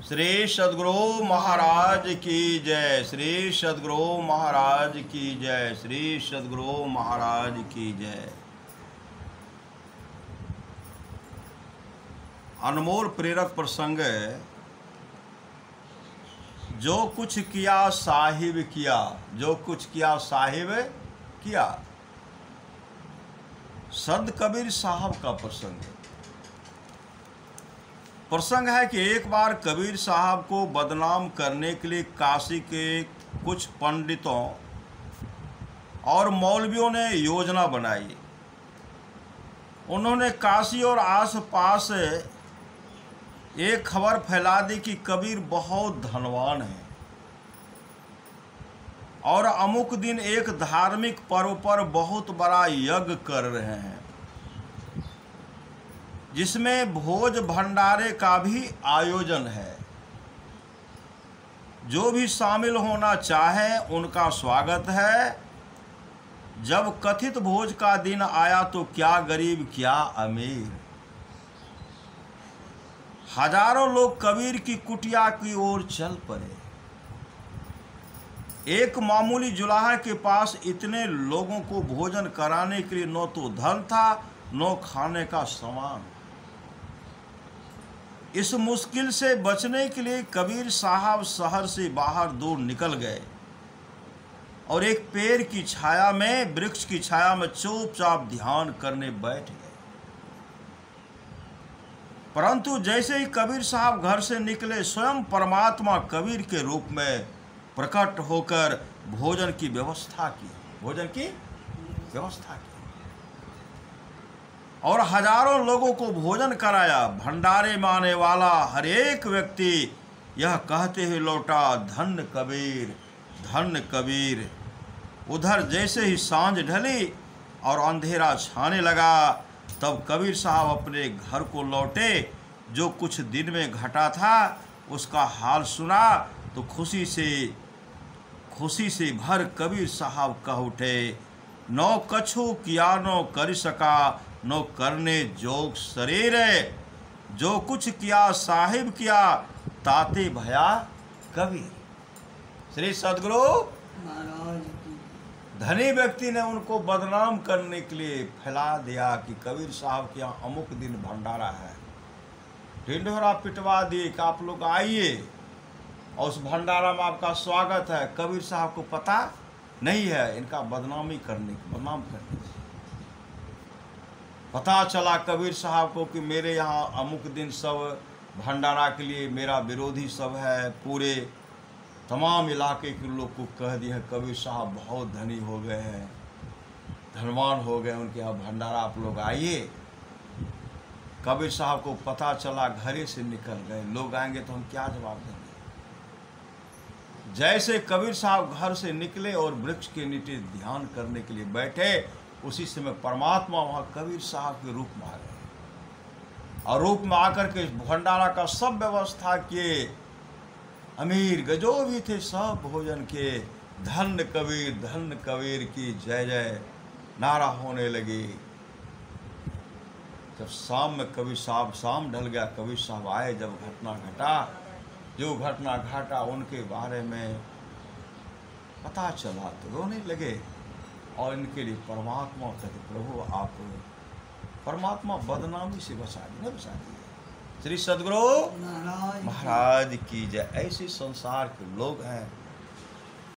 श्री सद्गुरु महाराज की जय। श्री सद्गुरु महाराज की जय। श्री सद्गुरु महाराज की जय। अनमोल प्रेरक प्रसंग है। जो कुछ किया साहिब किया, जो कुछ किया साहिब किया। संत कबीर साहब का प्रसंग है कि एक बार कबीर साहब को बदनाम करने के लिए काशी के कुछ पंडितों और मौलवियों ने योजना बनाई। उन्होंने काशी और आसपास एक खबर फैला दी कि कबीर बहुत धनवान है और अमुक दिन एक धार्मिक पर्व पर बहुत बड़ा यज्ञ कर रहे हैं, जिसमें भोज भंडारे का भी आयोजन है। जो भी शामिल होना चाहे उनका स्वागत है। जब कथित भोज का दिन आया तो क्या गरीब क्या अमीर, हजारों लोग कबीर की कुटिया की ओर चल पड़े। एक मामूली जुलाहा के पास इतने लोगों को भोजन कराने के लिए न तो धन था न खाने का सामान। इस मुश्किल से बचने के लिए कबीर साहब शहर से बाहर दूर निकल गए और एक पेड़ की छाया में, वृक्ष की छाया में चुपचाप ध्यान करने बैठ गए। परंतु जैसे ही कबीर साहब घर से निकले, स्वयं परमात्मा कबीर के रूप में प्रकट होकर भोजन की व्यवस्था की और हजारों लोगों को भोजन कराया। भंडारे में आने वाला हर एक व्यक्ति यह कहते हुए लौटा, धन्य कबीर, धन्य कबीर। उधर जैसे ही सांझ ढली और अंधेरा छाने लगा, तब कबीर साहब अपने घर को लौटे। जो कुछ दिन में घटा था उसका हाल सुना तो खुशी से भर कबीर साहब कह उठे, नौ कछु किया नो कर सका, नो करने जोग शरीर। जो कुछ किया साहिब किया, ताते भया कबीर। श्री सद्गुरु महाराज की धनी व्यक्ति ने उनको बदनाम करने के लिए फैला दिया कि कबीर साहब के यहाँ अमुक दिन भंडारा है। ढिंढोरा पिटवा दिए कि आप लोग आइए और उस भंडारा में आपका स्वागत है। कबीर साहब को पता नहीं है इनका बदनाम करने की। पता चला कबीर साहब को कि मेरे यहाँ अमुक दिन सब भंडारा के लिए मेरा विरोधी सब है। पूरे तमाम इलाके के लोग को कह दिया कबीर साहब बहुत धनी हो गए हैं, धनवान हो गए, उनके यहाँ भंडारा आप लोग आइए। कबीर साहब को पता चला, घरे से निकल गए। लोग आएंगे तो हम क्या जवाब देंगे। जैसे कबीर साहब घर से निकले और वृक्ष के नीचे ध्यान करने के लिए बैठे, उसी समय परमात्मा वहाँ कबीर साहब के रूप में आ गए और रूप में आकर के भंडारा का सब व्यवस्था किए। अमीर जो भी थे सब भोजन के। धन्य कबीर की जय जय नारा होने लगी। जब शाम में कबीर साहब, शाम ढल गया, कबीर साहब आए। जब घटना घटा, जो घटना घटा उनके बारे में पता चला तो रोने लगे और इनके लिए परमात्मा कहते, प्रभु आप परमात्मा बदनामी से बचा दिए। श्री सद्गुरु महाराज की जय। ऐसे संसार के लोग हैं